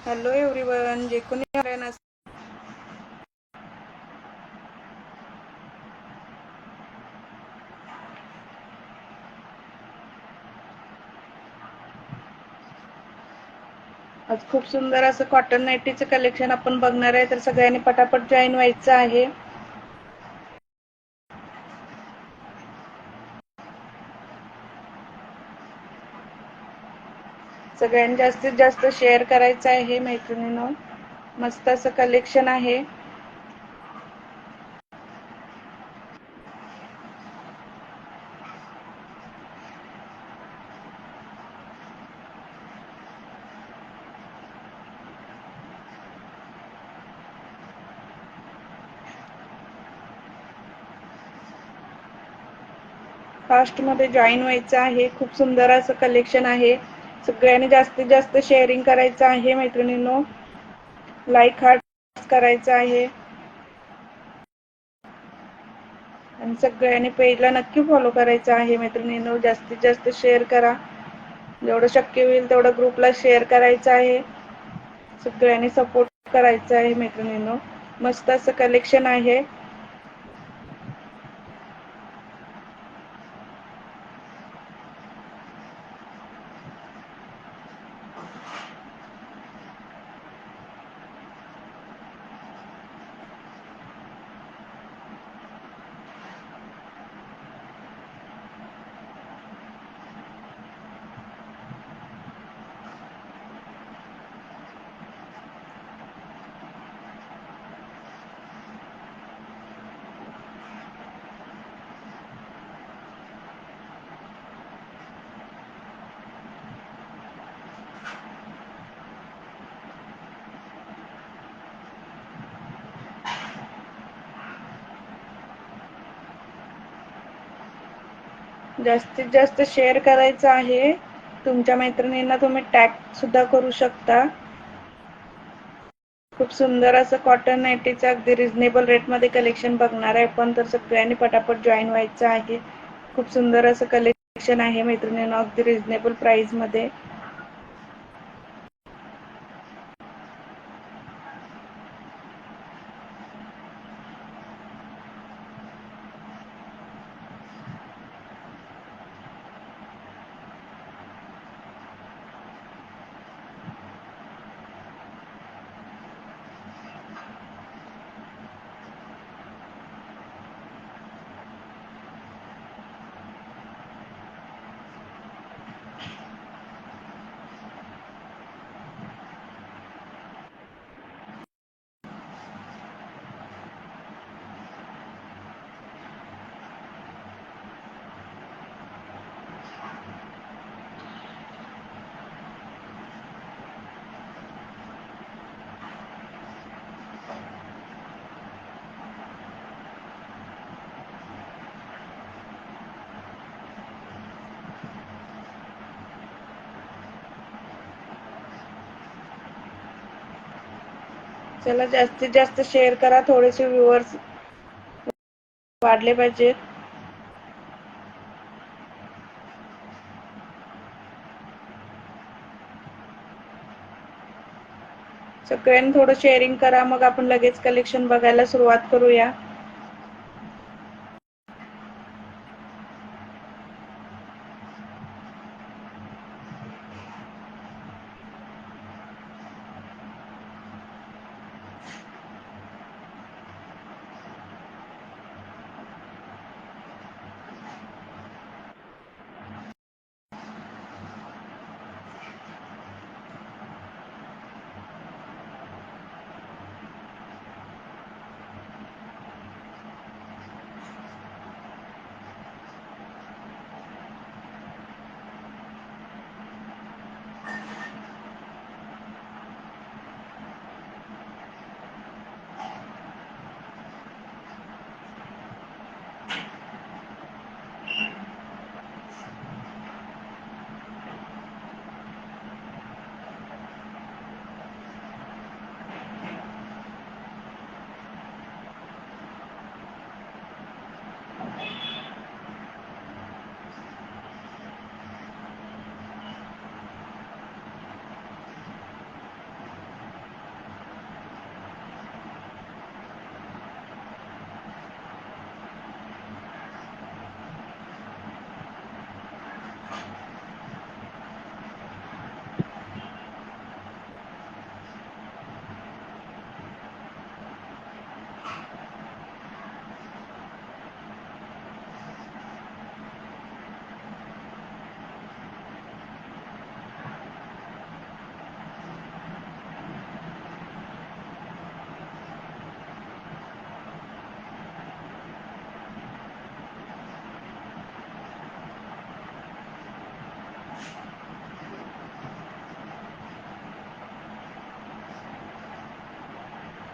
Hello everyone, जे कोणी online आज खूप सुंदर असं कॉटन नाईटीचं कलेक्शन आपण बघणार आहे, तर सगळ्यांनी पटापट जॉईन व्हायचं आहे. सगळ्यांनी जास्तीत जास्त शेअर करायचं आहे मैत्रिणींनो. मस्त असं कलेक्शन आहे. फास्ट मध्ये जॉईन व्हायचं आहे. खूप सुंदर असं कलेक्शन आहे. सगळ्यांनी जास्तीत जास्त शेअरिंग करायचं आहे मैत्रिणींनो. लाईक हार्ट करायचं आहे आणि सगळ्यांनी पेजला नक्की फॉलो करायचं आहे मैत्रिणींनो. जास्तीत जास्त शेअर करा, जेवढं शक्य होईल तेवढं ग्रुपला शेअर करायचं आहे. सगळ्यांनी सपोर्ट करायचं आहे मैत्रिणींनो. मस्त असं कलेक्शन आहे. जास्तीत जास्त शेअर करायचं आहे. तुमच्या मैत्रिणींना तुम्ही टॅग सुद्धा करू शकता. खूप सुंदर असं कॉटन नाईटीचं अगदी रिझनेबल रेटमध्ये कलेक्शन बघणार आहे पण, तर सगळ्यांनी पटापट जॉईन व्हायचं आहे. खूप सुंदर असं कलेक्शन आहे मैत्रिणींनो, अगदी रिझनेबल प्राइसमध्ये. चला जास्तीत जास्त शेअर करा, थोडेसे व्ह्यूअर्स वाढले पाहिजेत. सगळ्यांनी थोडं शेअरिंग करा, मग आपण लगेच कलेक्शन बघायला सुरुवात करूया.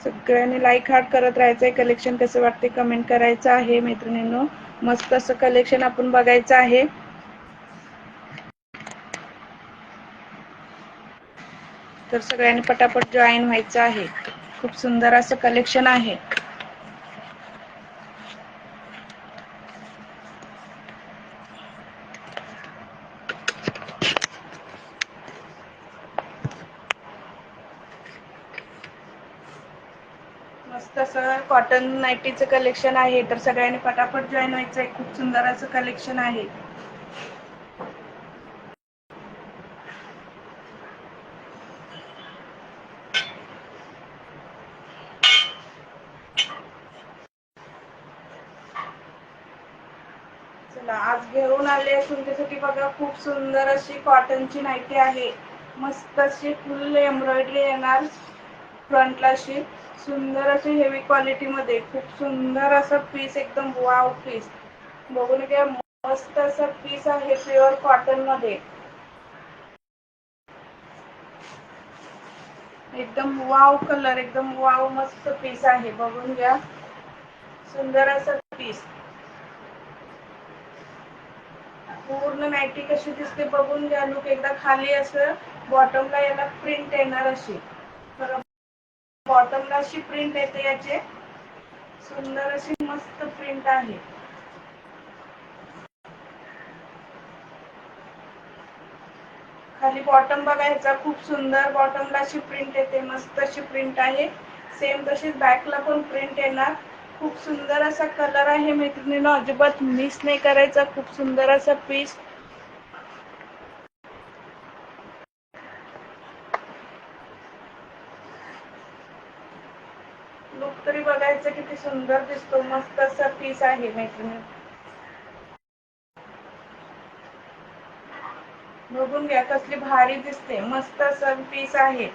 सगळ्यांनी लाईक हार्ट करत राहायचंय. कलेक्शन कसं वाटते कमेंट करायचं आहे मैत्रिणींनो. मस्त असं कलेक्शन आपण बघायचं आहे. तर सगळ्यांनी पटापट जॉईन व्हायचं आहे. खूप सुंदर असं कलेक्शन आहे. मस्त असं कॉटन नाईटीचं कलेक्शन आहे. तर सगळ्यांनी पटापट जॉईन व्हायचं आहे. खूप सुंदर असं कलेक्शन आहे. चला आज घेऊन आले तुमच्यासाठी बघा खूप सुंदर अशी कॉटनची नाईटी आहे. मस्त अशी फुल एम्ब्रॉयडरी येणार फ्रंटला अशी सुंदर अशी हेवी क्वालिटी मध्ये खूप सुंदर असं पीस एकदम वाव पीस बघून घ्या. मस्त असं पीस आहे प्युअर कॉटन मध्ये एकदम वाव कलर एकदम वाव मस्त पीस आहे. बघून घ्या सुंदर असं पीस. पूर्ण नाईटी कशी दिसते बघून घ्या. लुक एकदा खाली असं बॉटमला याला प्रिंट येणार अशी बॉटमला अशी प्रिंट येते. याचे सुंदर अशी मस्त प्रिंट आहे. खाली बॉटम बघायचा खूप सुंदर बॉटमला अशी प्रिंट येते. मस्त अशी प्रिंट आहे. सेम तशीच बॅकला पण प्रिंट येणार. खूप सुंदर असा कलर आहे मैत्रिणींनो. अजिबात मिस नाही करायचा. खूप सुंदर असा पीस. लुक तरी बघायचं किती सुंदर दिसतो. मस्त असा पीस आहे मैत्रिणी. बघून घ्या कसली भारी दिसते. मस्त असा पीस आहे.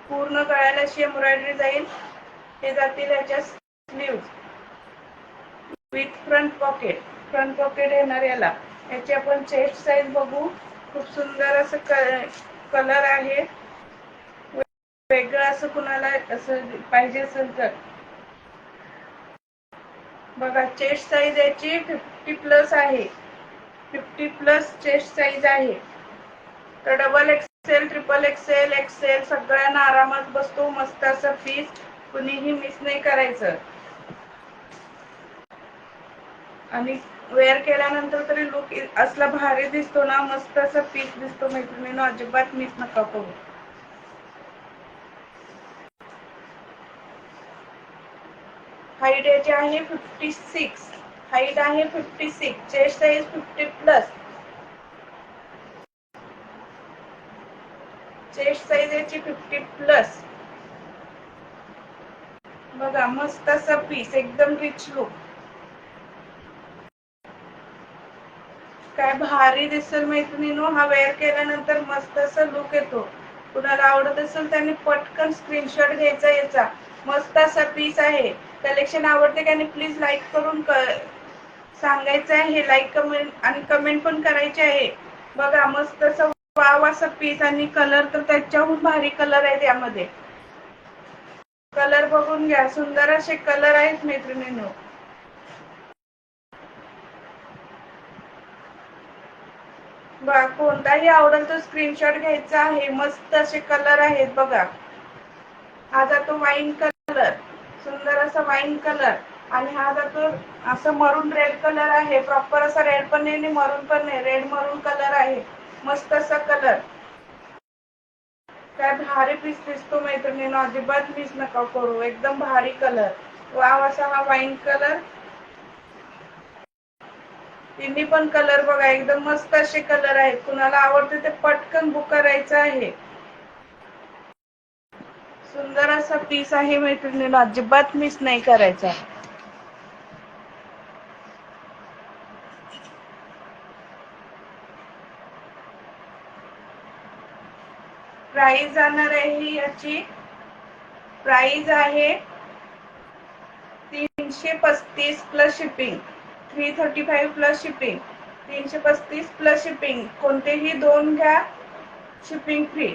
पूर्ण गळ्याला अशी एम्ब्रॉयडरी जाईल. हे जातील याच्या स्लीव्ज विथ फ्रंट पॉकेट येणार याला. याची आपण चेस्ट साईज बघू. खूप सुंदर असं कलर आहे. वेगळं असं कुणाला असं पाहिजे असेल तर बघा चेस्ट साईज याची 50+ आहे. 50+ चेस्ट साईज आहे. तर double XL triple XL XL सगळ्यांना आरामात बसतो. मस्त असं पीस कुणीही मिस नाही करायचं. आणि वेअर केल्यानंतर तरी लुक असला भारी दिसतो ना. मस्त असं पीस दिसतो मैत्रिणींनो. अजिबात मिस नका करू. हाईट याची आहे 56. हाईट आहे 56. Chest size 50+. चेस्ट साईज याची 50+. बघा मस्त असं पीस एकदम रिच लुक. काय भारी दिसेल मैत्रिणींनो. हा वेअर केल्यानंतर मस्त असं लुक येतो. कुणाला आवडत असेल त्यांनी पटकन स्क्रीनशॉट घ्यायचा याचा. मस्त असा पीस आहे. कलेक्शन आवडते का प्लीज लाईक करून सांगायचं आहे. लाईक कमेंट आणि कमेंट पण करायची आहे. बघा मस्त असं वाव असा पीस आणि कलर तर त्याच्याहून भारी कलर आहेत यामध्ये. कलर बघून घ्या. सुंदर असे कलर आहेत मैत्रिणींनो. बघा कोणताही आवडेल तो स्क्रीनशॉट घ्यायचा आहे. मस्त असे कलर आहेत बघा. हा जातो वाईन कलर. सुंदर असा वाईन कलर. आणि हा जातो असं मरून रेड कलर आहे. प्रॉपर असा रेड पण नाही आणि मरून पण नाही. रेड मरून कलर आहे. मस्त असा कलर. काय भारी पीस दिसतो मैत्रिणींनो. अजिबात मिस नका करू. एकदम भारी कलर. वाव असा हा वाईन कलर. तिन्ही पण कलर बघा एकदम मस्त असे कलर आहेत. कुणाला आवडते ते पटकन बुक करायचं आहे. सुंदर असा पीस आहे मैत्रिणींनो. अजिबात मिस नाही करायचा. प्राइस जाणार आहे याची. प्राइस आहे 335 plus shipping. 335 plus shipping. 335 plus shipping. कोणतेही दोन घ्या शिपिंग फ्री.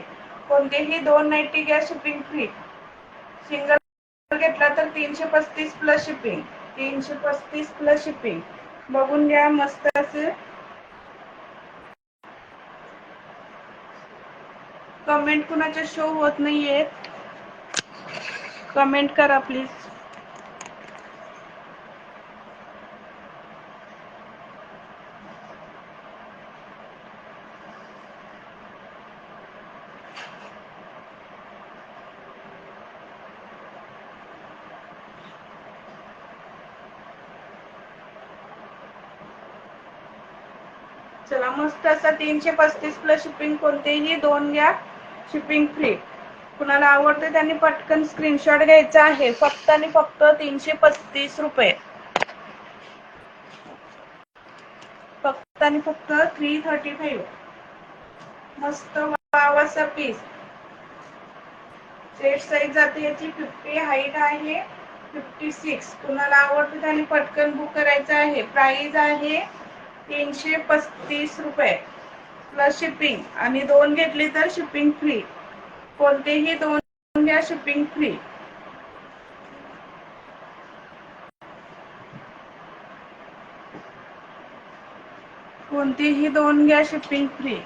कोणतेही दोन नाईटी घ्या शिपिंग फ्री. सिंगल घेतला तर 335 प्लस शिपिंग. 335 plus shipping. बघून घ्या मस्त असे. कमेंट कुणाच्या शो होत नाहीयेत, कमेंट करा प्लीज. चला मस्त असा 335 प्लस शिपिंग. कोणतेही 2 घ्या, शिपिंग फ्री. कुणाला आवडते त्यांनी पटकन स्क्रीनशॉट घ्यायचा आहे. फक्त आणि फक्त 335 रुपये. फक्त आणि फक्त 335. मस्त वाव असा पीस. चेस्ट साईज जाते याची 50, हाईट आहे 56. कुणाला आवडते त्यांनी पटकन बुक करायचं आहे. प्राइस आहे 335 रुपये प्लस शिपिंग. आणि 2 घेतली तर शिपिंग फ्री. कोणतेही 2 घ्या, शिपिंग फ्री. कोणतेही 2 घ्या, शिपिंग फ्री.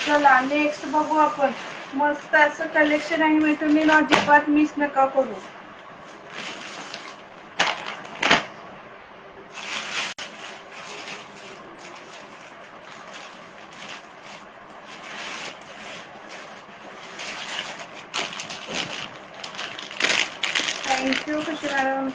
चला नेक्स्ट बघू आपण. मस्त असं कलेक्शन आहे मैत्रिणी, अजिबात मिस नका करू. थँक्यू खुशी मॅडम.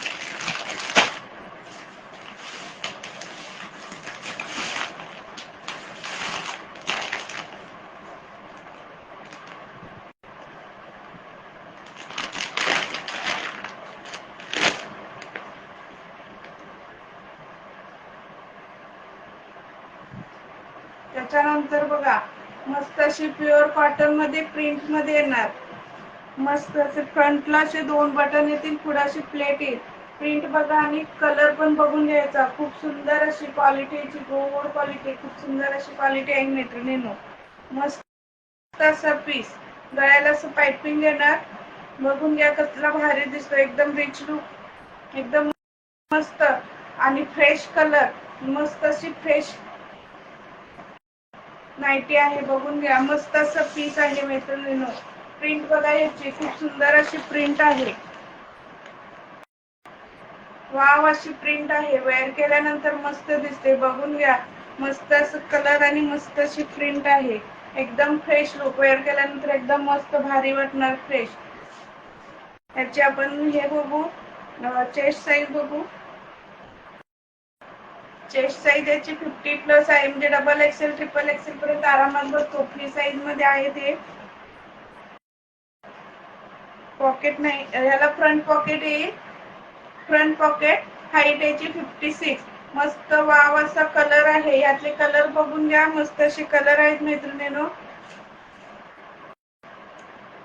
त्याच्यानंतर बघा मस्त अशी प्युअर कॉटन मध्ये प्रिंट मध्ये येणार. मस्त असे फ्रंटला असे 2 बटन येतील, पुढे अशी प्लेट येईल. प्रिंट बघा आणि कलर पण बघून घ्यायचा. खूप सुंदर अशी क्वालिटीची, गोड क्वालिटी, खूप सुंदर अशी क्वालिटी आहे मैत्रिणींनो. मस्त असा पीस. गळ्याला असं पाइपिंग येणार. बघून घ्या कसला भारी दिसतो. एकदम रिच लुक, एकदम मस्त आणि फ्रेश कलर. मस्त अशी फ्रेश नाईटी आहे. बघून घ्या मस्त असं पीस आहे मैत्रिणींनो. प्रिंट बघा याची, खूप सुंदर अशी प्रिंट आहे. वाव अशी प्रिंट आहे. वेअर केल्यानंतर मस्त दिसते. बघून घ्या मस्त असं कलर आणि मस्त अशी प्रिंट आहे. एकदम फ्रेश लुक. वेअर केल्यानंतर एकदम मस्त भारी वाटणार, फ्रेश. याची आपण हे बघू, चेस्ट साईज बघू. चेस्ट साईज याची 50 प्लस आहे. म्हणजे डबल एक्सेल, ट्रिपल एक्सेल पर्यंत आरामात बसतो. फ्री साईज मध्ये आहे ते. पॉकेट नाही, ह्याला फ्रंट पॉकेट येईल. Front pocket. हाईट याची 56. मस्त वाव असा कलर आहे. यातले कलर बघून घ्या. मस्त असे कलर आहेत मैत्रिणींनो.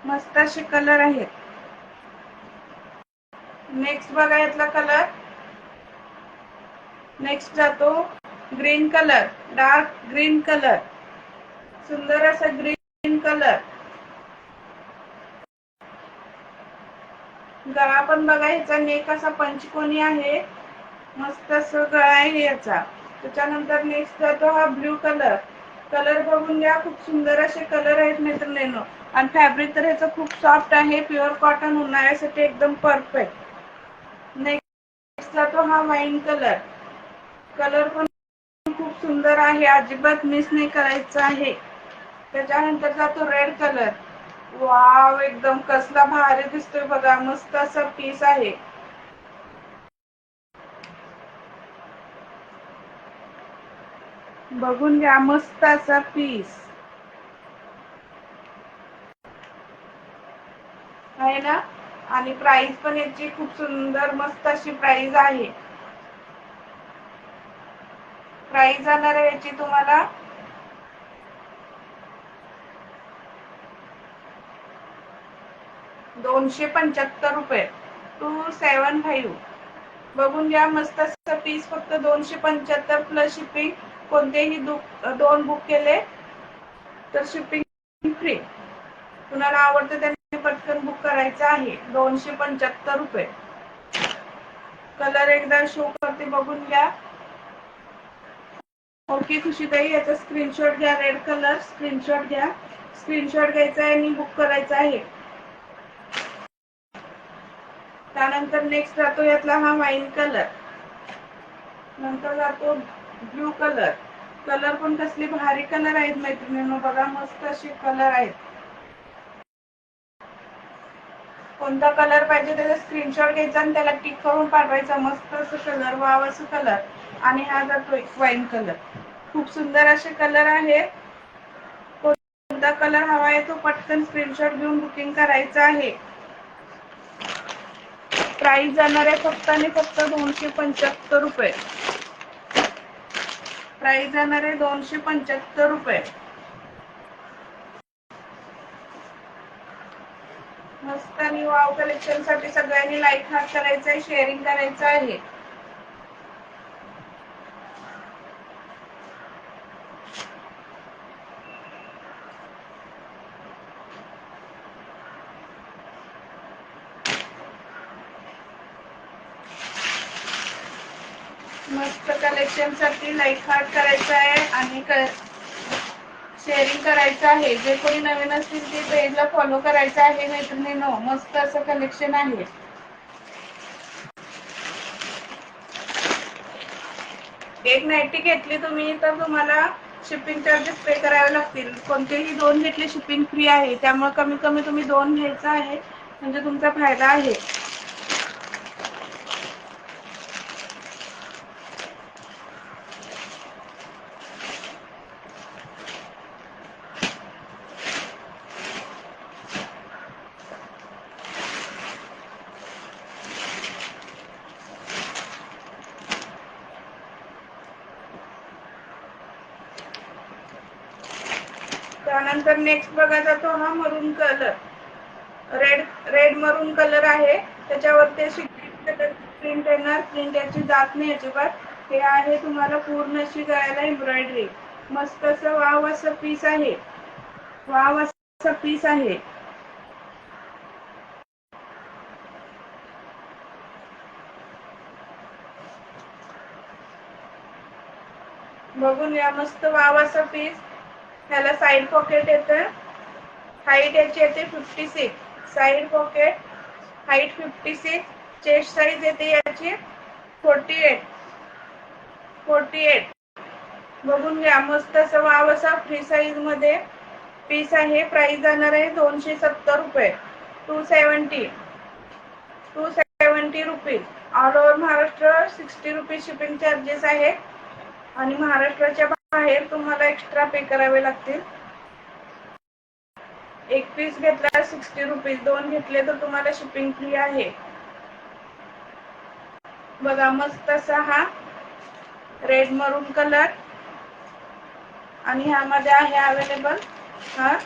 मस्त असे कलर आहेत. नेक्स्ट बघा यातला कलर. नेक्स्ट जातो green colour, dark green colour. सुंदर असा ग्रीन कलर. गळा पण बघा ह्याचा नेक असा पंचकोनी आहे. मस्त असं गळा आहे याचा. त्याच्यानंतर नेक्स्ट जातो हा ब्ल्यू कलर. कलर बघून घ्या. खूप सुंदर असे कलर आहेत मैत्रिणींनो. आणि फॅब्रिक तर ह्याचं खूप सॉफ्ट आहे. प्युअर कॉटन, उन्हाळ्यासाठी एकदम परफेक्ट. नेक्स्ट जातो हा वाईन कलर. कलर पण खूप सुंदर आहे. अजिबात मिस नाही करायचं आहे. त्याच्यानंतर जातो रेड कलर. वाव एकदम कसला भारी दिसतोय बघा. मस्त असा पीस आहे. बघून घ्या मस्त असा पीस आहे ना. आणि प्राइस पण याची खूप सुंदर मस्त अशी प्राइस आहे. प्राइस जाणार आहे याची तुम्हाला 275 रुपये 275. बघून घ्या, मस्त असं पीस फक्त 275 प्लस शिपिंग. कोणतेही दोन बुक केले तर शिपिंग फ्री. कुणाला आवडते त्यांनी पटकन बुक करायचं आहे. 275 रुपये. कलर एकदा शो करते, बघून घ्या. ओके खुशीताई, याचा स्क्रीनशॉट घ्या. रेड कलर स्क्रीनशॉट घ्या. स्क्रीनशॉट घ्यायचा आहे आणि बुक करायचा आहे. त्यानंतर नेक्स्ट जातो यातला हा वाईन कलर. नंतर जातो ब्लू कलर. कलर पण कसले भारी कलर आहेत मैत्रिणींनो, बघा मस्त असे कलर आहेत. कोणता कलर पाहिजे त्याचा स्क्रीनशॉट घ्यायचा आणि त्याला टिक करून पाठवायचा. मस्त असं कलर, वाव असं कलर. आणि हा जातो एक वाईन कलर. खूप सुंदर असे कलर आहे. कोणता कलर हवा आहे तो पटकन स्क्रीनशॉट घेऊन बुकिंग करायचं आहे. प्राइस जाणार आहे फक्त आणि फक्त 275 रुपये. प्राइस जाणार आहे 275 रुपये. मस्त आणि वाव कलेक्शन साठी सगळ्यांनी लाईक हात करायचा आहे, शेअरिंग करायचं आहे. मस्त कलेक्शन साठी लाईक हार्ट करायचा आहे आणि शेअरिंग करायचं आहे. जे कोणी नवीन असतील ते पेजला फॉलो करायचं आहे मैत्रिणींनो. मस्त असं कलेक्शन आहे. एक नाईटी घेतली तुम्ही तर तुम्हाला शिपिंग चार्जेस पे करावे लागतील. कोणतेही दोन घेतले शिपिंग फ्री आहे. त्यामुळे कमी कमी तुम्ही दोन घ्यायचं आहे म्हणजे तुमचा फायदा आहे. त्यानंतर नेक्स्ट बघा जातो हा मरून कलर. रेड मरून कलर आहे. त्याच्यावर ते प्रिंट येणार. प्रिंट याची जात नाही अजिबात. हे आहे तुम्हाला पूर्ण अशी गळ्याला एम्ब्रॉयडरी. मस्त असं वाव असं पीस आहे. वाव असं पीस आहे. बघून या, मस्त वाव असं पीस. ह्याला साइड पॉकेट येतं. हाईट याची येते 56. Side pocket height 56. Chest size येते याची 48. बघून घ्या, मस्त असं वाव असा फ्री साइज मध्ये पीस आहे. प्राइस जाणार आहे 270 रुपये. 270 rupees. All over Maharashtra 60 rupees shipping charges आहे. आणि महाराष्ट्राच्या बाहेर तुम्हाला एक्स्ट्रा पे करावे लागतील. एक पीस घेतला 60 रुपीज. दोन घेतले तर तुम्हाला शिपिंग फ्री आहे. बघा मस्त असा हा रेड मरून कलर आणि ह्यामध्ये आहे अवेलेबल हा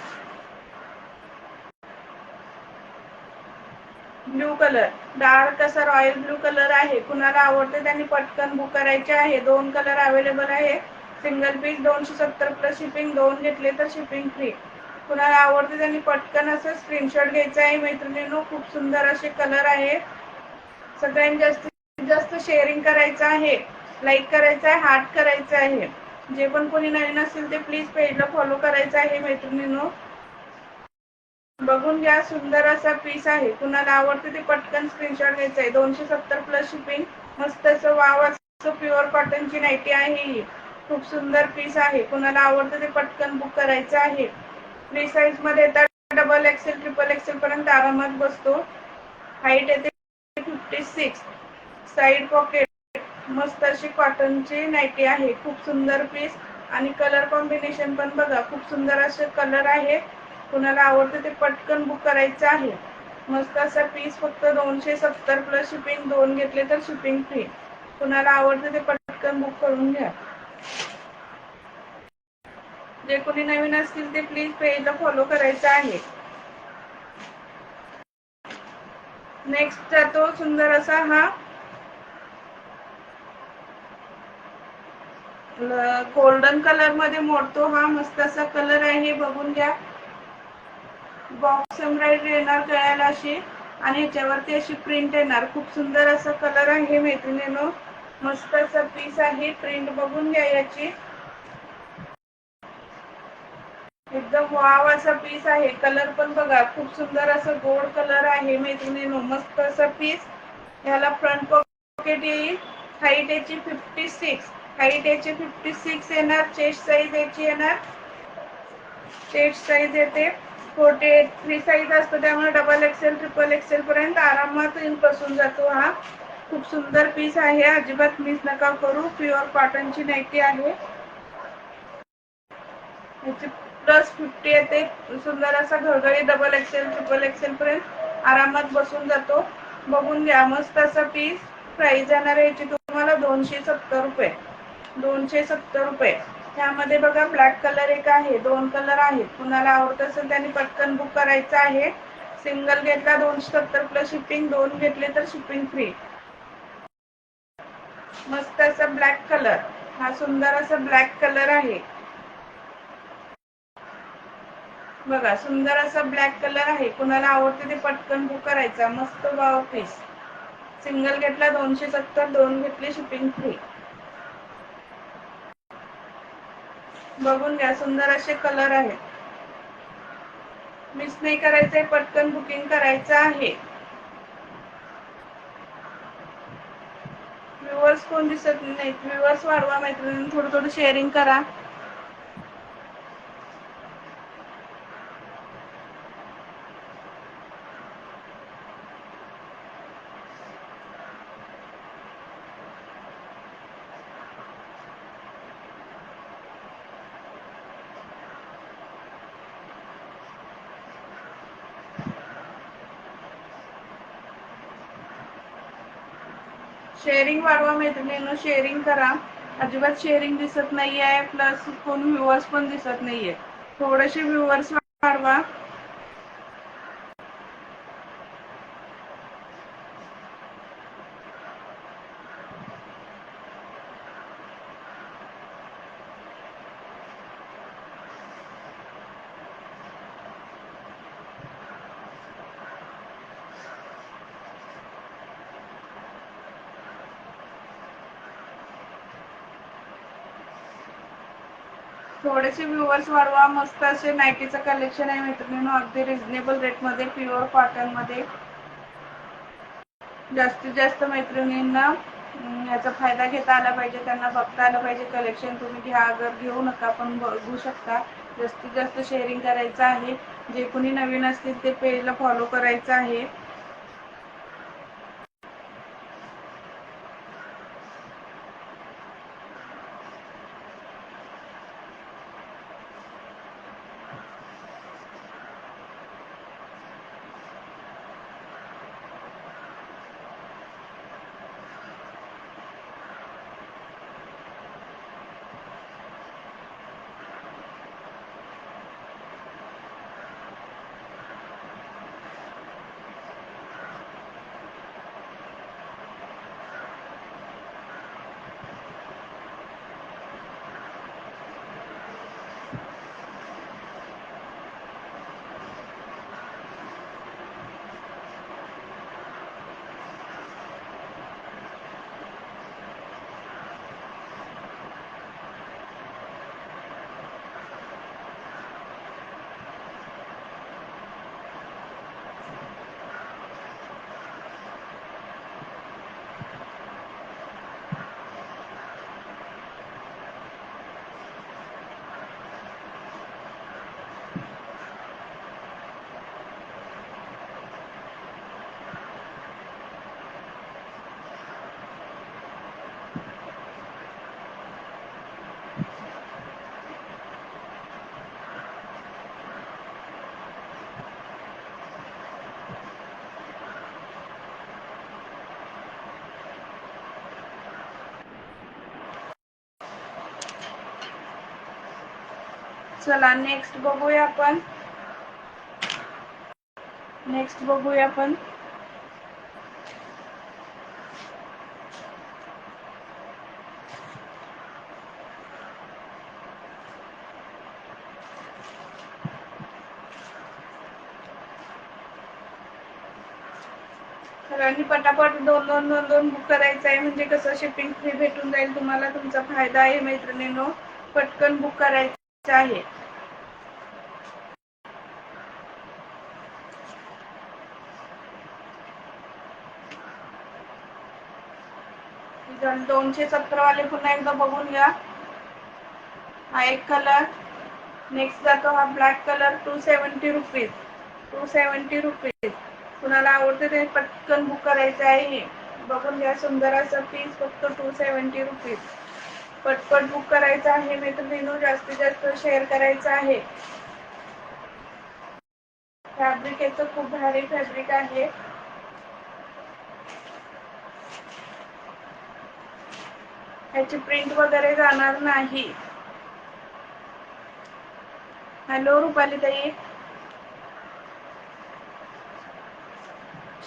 ब्लू कलर. डार्क असा रॉयल ब्लू कलर आहे. कुणाला आवडते त्यांनी पटकन बुक करायचे आहे. दोन कलर अवेलेबल आहे. Single piece 270 plus shipping. दोन घेतले तर शिपिंग फ्री. कुणाला आवडते त्यांनी पटकन असं स्क्रीनशॉट घ्यायचा आहे मैत्रिणींनो. खूप सुंदर असे कलर आहे. सगळ्यांनी जास्तीत जास्त शेअरिंग करायचं आहे, लाईक करायचं आहे, हार्ट करायचं आहे. जे पण कोणी नवीन असेल ते प्लीज पेजला फॉलो करायचं आहे मैत्रिणींनो. बघून घ्या, सुंदर असा पीस आहे. कुणाला आवडते ते पटकन स्क्रीनशॉट घ्यायचा आहे. 270 प्लस शिपिंग. मस्त असं वाव असं प्युअर कॉटनची नाईटी आहे ही. खूप सुंदर पीस आहे. कुणाला आवडते ते पटकन बुक करायचं आहे. फ्री साईज मध्ये येतात. डबल एक्सेल ट्रिपल एक्सेल पर्यंत आरामात बसतो. हाईट येते 56. Side pocket. मस्त अशी कॉटनची नाईटी आहे. खूप सुंदर पीस आणि कलर कॉम्बिनेशन पण बघा. खूप सुंदर असे कलर आहे. कुणाला आवडते ते पटकन बुक करायचं आहे. मस्त असा पीस फक्त 270 प्लस शिपिंग. दोन घेतले तर शिपिंग फ्री. कुणाला आवडते ते पटकन बुक करून घ्या. जे कोणी नवीन असतील ते प्लीज पेजला फॉलो करायचं आहे. नेक्स्ट जातो सुंदर असा हा गोल्डन कलर मध्ये मोडतो. हा मस्त असा कलर आहे, बघून घ्या. बॉक्स एम्ब्रॉयडरी येणार गळ्याला अशी आणि ह्याच्यावरती अशी प्रिंट येणार. खूप सुंदर असा कलर आहे मैत्रिणींनो. मस्त असा पीस आहे. प्रिंट बघून घ्या याची, एकदम वाव असा पीस आहे. कलर पण बघा, खूप सुंदर असं गोल्ड कलर आहे मैत्रिणींनो. मस्त असा पीस. याला फ्रंट पॉकेट येईल. हाईट याची 56, हाईट याची 56 येणार. चेस्ट साईज याची येणार, चेस्ट साईज येते 48. फ्री साईज असतो त्यामुळे डबल एक्सेल ट्रिपल एक्सेल पर्यंत आरामात बसून जातो. हा खूप सुंदर पीस आहे, अजिबात मिस नका करू. प्युअर कॉटनची नाईटी आहे. याची +50 येते. सुंदर असा घरगडी डबल एक्सेल ट्रिपल एक्सेल पर्यंत आरामात बसून जातो. बघून घ्या, मस्त असा पीस. प्राइस येणार याची तुम्हाला 270 रुपये. 270 रुपये. त्यामध्ये बघा ब्लॅक कलर एक आहे, 2 कलर आहेत. कुणाला आवडत असेल त्यांनी पटकन बुक करायचं आहे. सिंगल घेतला 270 प्लस शिपिंग, 2 घेतले तर शिपिंग फ्री. मस्त असा ब्लॅक कलर. हा सुंदर असा ब्लॅक कलर आहे बघा. सुंदर असा ब्लॅक कलर आहे. कुणाला आवडते ते पटकन बुक करायचा. मस्त वाव पीस. सिंगल घेतला 270, 2 घेतले शिपिंग फ्री. बघून घ्या, सुंदर असे कलर आहेत. मिस नाही करायचंय, पटकन बुकिंग करायचं आहे. व्ह्यूअर्स कोण दिसत नाहीत, व्ह्यूअर्स वाढवा मैत्रिणी, थोडं थोडं शेअरिंग करा. शेअरिंग वाढवा मैत्रिणींनो, शेअरिंग करा. अजिबात शेअरिंग दिसत नाहीये, प्लस कोण व्ह्यूअर्स पण दिसत नाहीये. थोडेसे व्ह्यूअर्स वाढवा. थोडेसे व्ह्यूअर्स वाढवा. मस्त असे नाईटीचं कलेक्शन आहे मैत्रिणींनो, अगदी रिझनेबल रेटमध्ये, प्युअर कॉटनमध्ये. जास्तीत जास्त मैत्रिणींना याचा फायदा घेता आला पाहिजे, त्यांना बघता आलं पाहिजे कलेक्शन. तुम्ही घ्या, अगर घेऊ नका पण बघू शकता. जास्तीत जास्त शेअरिंग करायचं आहे. जे कोणी नवीन असतील ते पेजला फॉलो करायचं आहे. चला नेक्स्ट बघूया आपण. सगळ्यांनी पटापट दोन बुक करायचं आहे, म्हणजे कसं शिपिंग फ्री भेटून जाईल तुम्हाला. तुमचा फायदा आहे मैत्रिणींनो, पटकन बुक करायचं आहे. जण 270 वाले पुन्हा एकदा बघून घ्या. हा एक कलर. नेक्स्ट जातो हा ब्लॅक कलर, 270 रुपीज. 270 रुपीज. कुणाला आवडते ते पटकन बुक करायचं आहे. बघून घ्या, सुंदर असं पीस, फक्त 270 रुपीज. पटपट बुक करायचं आहे मैत्रिणींनो, जास्तीत जास्त शेअर करायचं आहे. फॅब्रिक याचं खूप भारी फॅब्रिक आहे. ह्याची प्रिंट वगैरे जाणार नाही. हॅलो रुपाली ताई,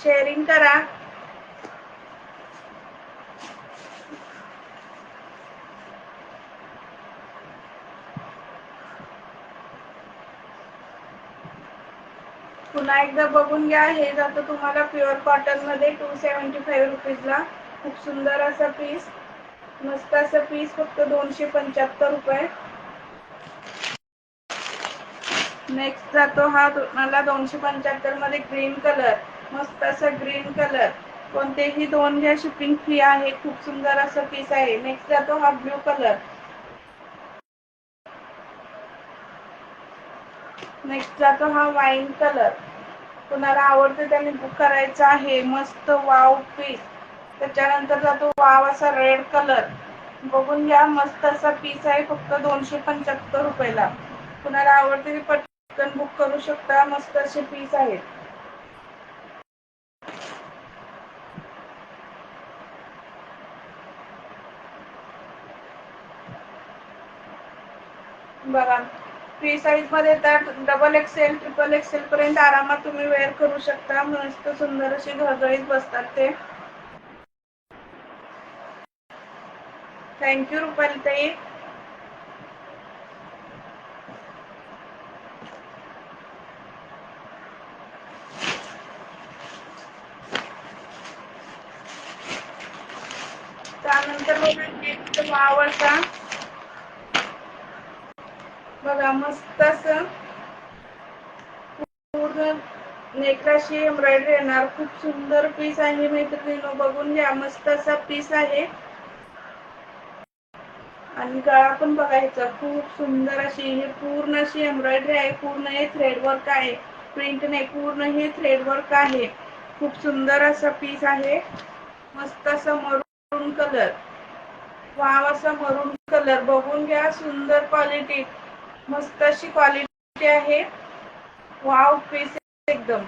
शेअरिंग करा. पुन्हा एकदा बघून घ्या. हे जातं तुम्हाला प्युअर कॉटन मध्ये 275 रुपीजला. खूप सुंदर असा पीस, मस्त असं पीस, फक्त 275 रुपये. नेक्स्ट जातो हा तुम्हाला 275 मध्ये ग्रीन कलर, मस्त असं ग्रीन कलर. कोणतेही दोन घ्या, शिपिंग फ्री आहे. खूप सुंदर असं पीस आहे. नेक्स्ट जातो हा ब्ल्यू कलर. नेक्स्ट जातो हा वाईन कलर. कुणाला आवडते त्यांनी बुक करायचं आहे. मस्त वाव पीस. त्याच्यानंतर जातो वाव असा रेड कलर. बघून घ्या, मस्त असा पीस आहे, फक्त 275 रुपयाला. कुणाला आवडते ते पटकन बुक करू शकता. मस्त असे पीस आहेत. बघा, फ्री साईज मध्ये तर डबल एक्सेल, ट्रिपल एक्सेल पर्यंत आरामात तुम्ही वेअर करू शकता. मस्त सुंदर असे घळघळीत बसतात ते. थँक्यू रुपाली ताई. त्यानंतर बघा वाव असा, बघा मस्त असं पूर्ण नेकलाशी एम्ब्रॉयडरी येणार. खूप सुंदर पीस आहे मैत्रिणींनो, बघून घ्या, मस्त असा पीस आहे. आणि गळा पण बघायचा, खूप सुंदर अशी, हे पूर्ण अशी एम्ब्रॉयडरी आहे. पूर्ण हे थ्रेड वर्क आहे, प्रिंट नाही, पूर्ण हे थ्रेड वर्क आहे. खूप सुंदर असा पीस आहे. मस्त असा मरून कलर, वाव असा मरून कलर. बघून घ्या, सुंदर क्वालिटी, मस्त अशी क्वालिटी आहे. वाव पीस एकदम.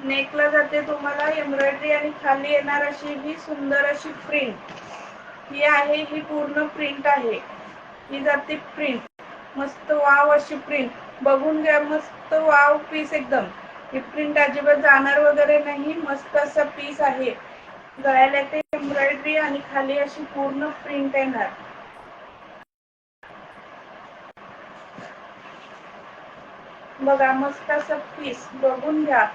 नेकला जाते तुम्हाला एम्ब्रॉयडरी आणि खाली येणार अशी ही सुंदर अशी प्रिंट. ही आहे, ही पूर्ण प्रिंट आहे. ही जाते प्रिंट, मस्त वाव अशी प्रिंट. बघून घ्या, मस्त वाव पीस एकदम. ही प्रिंट अजिबात जाणार वगैरे नाही. मस्त असा पीस आहे. गळ्याला ते एम्ब्रॉयडरी आणि खाली अशी पूर्ण प्रिंट येणार. बघा, मस्त असं पीस, बघून घ्या.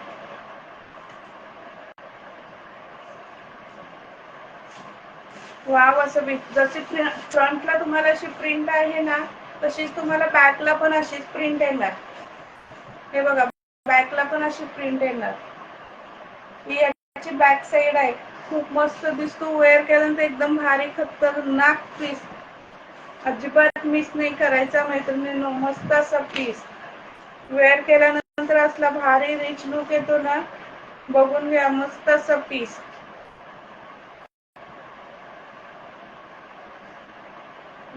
वाव असं जशी फ्रंटला तुम्हाला अशी प्रिंट आहे ना, तशीच तुम्हाला बॅकला पण अशीच प्रिंट येणार. हे बघा, बॅकला पण अशी प्रिंट येणार. ही याची बॅक साइड आहे. खूप मस्त दिसतो. वेअर केल्यानंतर एकदम भारी खतरनाक पीस, अजिबात मिस नाही करायचा मैत्रिणींनो. मस्त असा पीस, वेअर केल्यानंतर असला भारी रिच लुक येतो ना. बघून घ्या, मस्त असा पीस,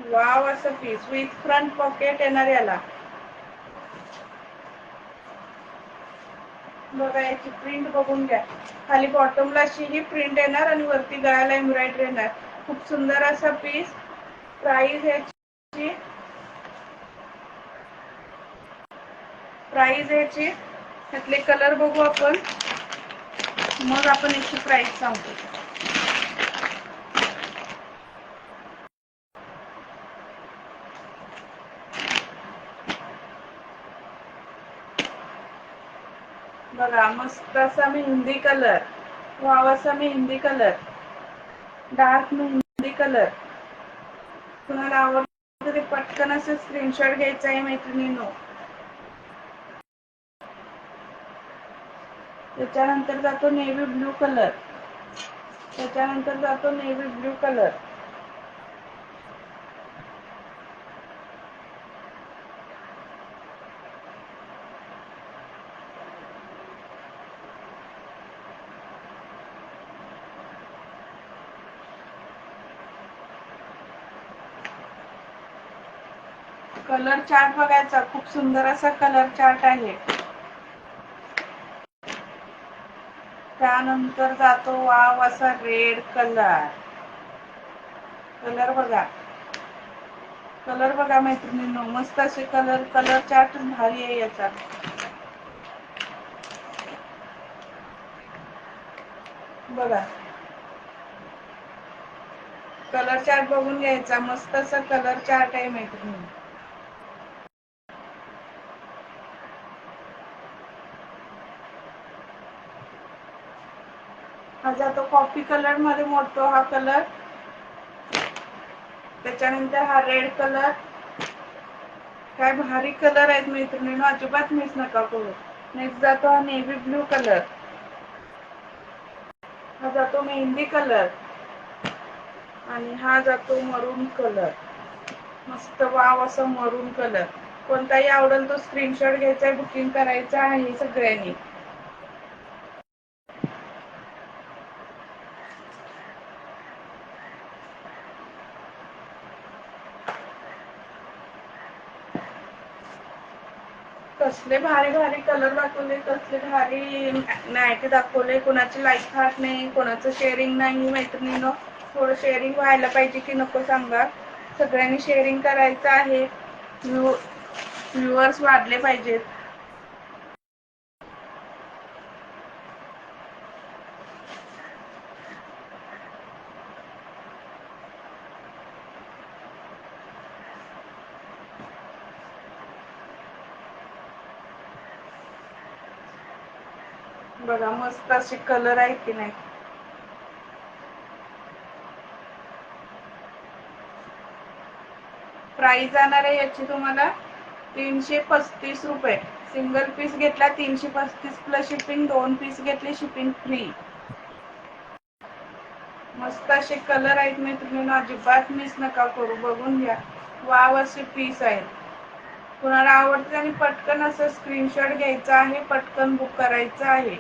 वाव असं पीस विथ फ्रंट पॉकेट येणार याला. बघा, याची प्रिंट बघून घ्या. खाली बॉटमला अशी ही प्रिंट येणार आणि वरती गळ्याला एम्ब्रॉयडरी येणार. खूप सुंदर असा पीस. प्राइस याची प्राइस याची त्यातले कलर बघू आपण, मग आपण याची प्राइस सांगतो. बघा मस्त असा मेहंदी कलर, वाव असा mehndi colour, dark mehndi colour. तुम्हाला आवडतं तरी पटकन असं स्क्रीनशॉट घ्यायचा आहे मैत्रिणींनो. त्याच्यानंतर जातो नेव्ही ब्ल्यू कलर, त्याच्यानंतर जातो navy blue colour, colour chart बघायचा, खूप सुंदर असा कलर चार्ट आहे. त्यानंतर जातो वाव असा रेड कलर, कलर बघा, कलर बघा मैत्रिणींनो, मस्त असे कलर, कलर चार्ट भारी आहे याचा. बघा कलर चार्ट बघून घ्यायचा, मस्त असा कलर चार्ट आहे मैत्रिणी. हा जातो कॉफी कलर मध्ये मोडतो हा कलर. त्याच्यानंतर हा रेड कलर, काय भारी कलर आहेत मैत्रिणींनो, अजिबात मिस नका करू. नेक्स्ट जातो हा नेव्ही ब्ल्यू कलर, हा जातो मेहंदी कलर, आणि हा जातो मरून कलर. मस्त वाव असा मरून कलर. कोणताही आवडेल तो स्क्रीनशॉट घ्यायचा, बुकिंग करायचं आहे सगळ्यांनी. कसले भारी भारी कलर दाखवले, कसले भारी नाईटी दाखवले. कोणाची लाईक खात नाही, कोणाचं शेअरिंग नाही मैत्रिणींनो. थोडं शेअरिंग व्हायला पाहिजे की नको सांगा. सगळ्यांनी शेअरिंग करायचं आहे, व्ह्युअर्स वाढले पाहिजेत. बघा मस्त असे कलर आहेत की नाही. प्राइस जाणार आहे याची तुम्हाला 335 रुपये. सिंगल पीस घेतला 335 प्लस शिपिंग, 2 पीस घेतले शिपिंग फ्री. मस्त असे कलर आहेत मैत्रिणींनो, अजिबात मिस नका करू, बघून घ्या. वाव असे पीस आहेत. कुणाला आवडते आणि पटकन असं स्क्रीनशॉट घ्यायचा आहे, पटकन बुक करायचं आहे.